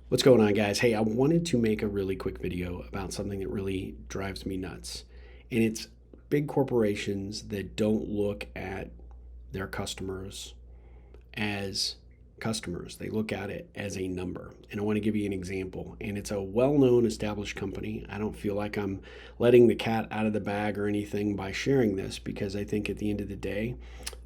What's going on, guys? Hey, I wanted to make a really quick video about something that really drives me nuts. And it's big corporations that don't look at their customers as customers. They look at it as a number. And I want to give you an example. And it's a well known established company. I don't feel like I'm letting the cat out of the bag or anything by sharing this because I think at the end of the day,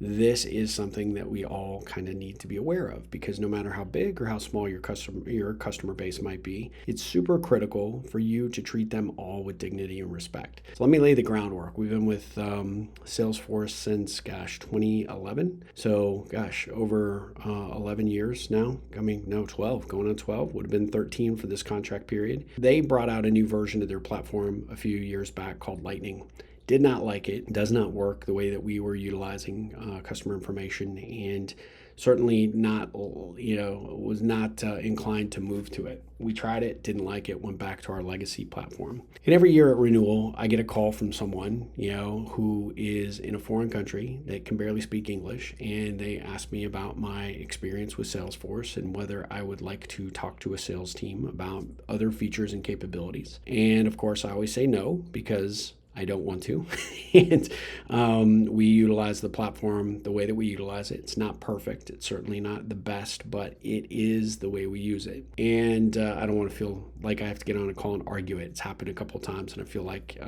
this is something that we all kind of need to be aware of because no matter how big or how small your customer base might be, it's super critical for you to treat them all with dignity and respect. So let me lay the groundwork. We've been with Salesforce since 2011. So over 11 years now. I mean, no, 12, going on 12, would have been 13 for this contract period. They brought out a new version of their platform a few years back called Lightning. Did not like it, does not work the way that we were utilizing customer information, and certainly not, was not inclined to move to it. We tried it, didn't like it, went back to our legacy platform. And every year at renewal, I get a call from someone, who is in a foreign country that can barely speak English, and they ask me about my experience with Salesforce and whether I would like to talk to a sales team about other features and capabilities. And of course, I always say no because I don't want to. And we utilize the platform the way that we utilize it. It's not perfect. It's certainly not the best, but it is the way we use it. And I don't want to feel like I have to get on a call and argue it. It's happened a couple of times, and I feel like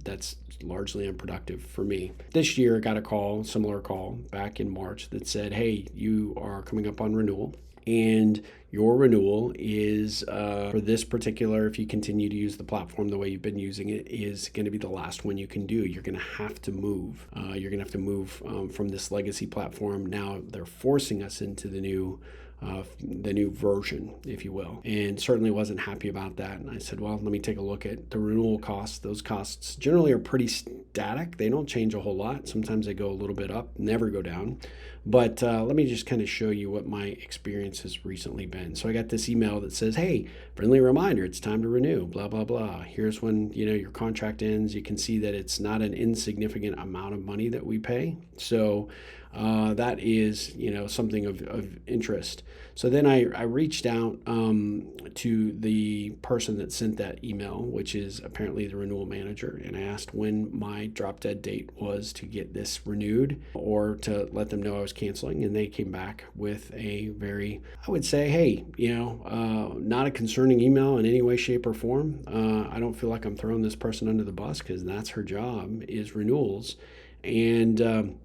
that's largely unproductive for me. This year, I got a similar call back in March that said, hey, you are coming up on renewal. And your renewal is for this particular, if you continue to use the platform the way you've been using it, is going to be the last one you can do. You're going to have to move. You're going to have to move from this legacy platform. Now they're forcing us into the new version, if you will, and certainly wasn't happy about that. And I said, well, let me take a look at the renewal costs. Those costs generally are pretty static. They don't change a whole lot. Sometimes they go a little bit up, never go down. But let me just kind of show you what my experience has recently been. So I got this email that says, hey, friendly reminder, it's time to renew, blah, blah, blah. Here's when, your contract ends. You can see that it's not an insignificant amount of money that we pay. So that is, something of interest. So then I reached out to the person that sent that email, which is apparently the renewal manager, and I asked when my drop dead date was to get this renewed or to let them know I was canceling. And they came back with a very, I would say, hey, not a concerning email in any way, shape, or form. I don't feel like I'm throwing this person under the bus because that's her job is renewals. And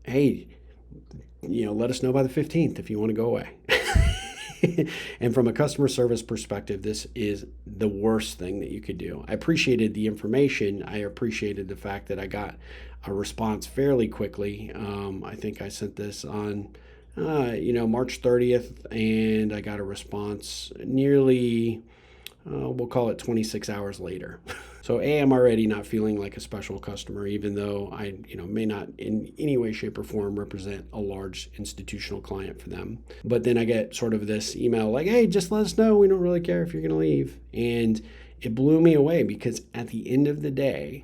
hey, let us know by the 15th if you want to go away. And from a customer service perspective, this is the worst thing that you could do. I appreciated the information. I appreciated the fact that I got a response fairly quickly. I think I sent this on, March 30th, and I got a response nearly, we'll call it 26 hours later. So I'm already not feeling like a special customer, even though I, may not in any way, shape, or form represent a large institutional client for them. But then I get sort of this email like, hey, just let us know. We don't really care if you're going to leave. And it blew me away because at the end of the day,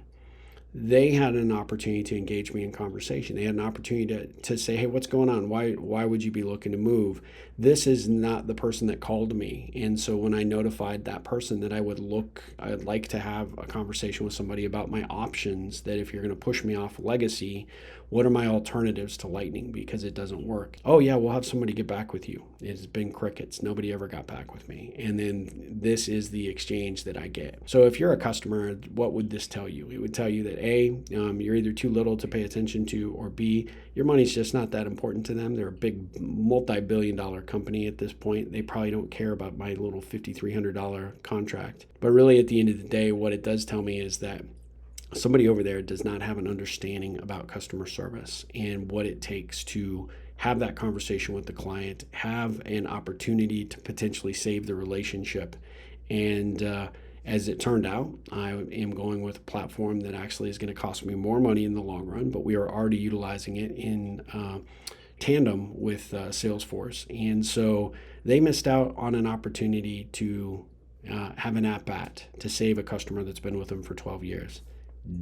they had an opportunity to engage me in conversation. They had an opportunity to say, hey, what's going on? Why would you be looking to move? This is not the person that called me. And so when I notified that person that I'd like to have a conversation with somebody about my options, that if you're going to push me off legacy, what are my alternatives to Lightning because it doesn't work? Oh yeah, we'll have somebody get back with you. It's been crickets. Nobody ever got back with me. And then this is the exchange that I get. So if you're a customer, what would this tell you? It would tell you that A, you're either too little to pay attention to, or B, your money's just not that important to them. They're a big multi-billion-dollar company at this point. They probably don't care about my little $5,300 contract. But really at the end of the day, what it does tell me is that somebody over there does not have an understanding about customer service and what it takes to have that conversation with the client, have an opportunity to potentially save the relationship. And as it turned out, I am going with a platform that actually is going to cost me more money in the long run, but we are already utilizing it in tandem with Salesforce. And so they missed out on an opportunity to have an at-bat to save a customer that's been with them for 12 years.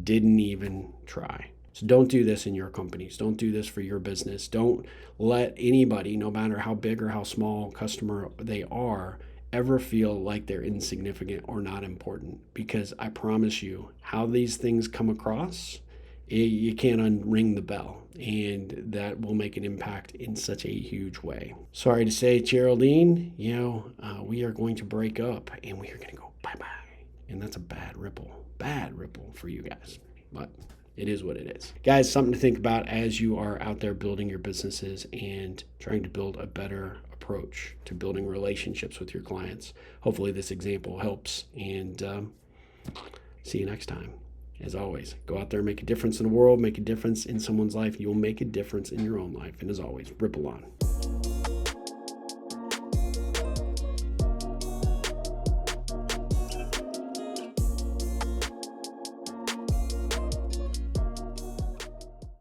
Didn't even try. So don't do this in your companies. Don't do this for your business. Don't let anybody, no matter how big or how small customer they are, ever feel like they're insignificant or not important, because I promise you, how these things come across, you can't unring the bell, and that will make an impact in such a huge way. Sorry to say, Geraldine, we are going to break up and we are going to go bye-bye. And that's a bad ripple for you guys. But it is what it is. Guys, something to think about as you are out there building your businesses and trying to build a better approach to building relationships with your clients. Hopefully this example helps, and see you next time. As always, go out there, make a difference in the world, make a difference in someone's life. You will make a difference in your own life. And as always, ripple on.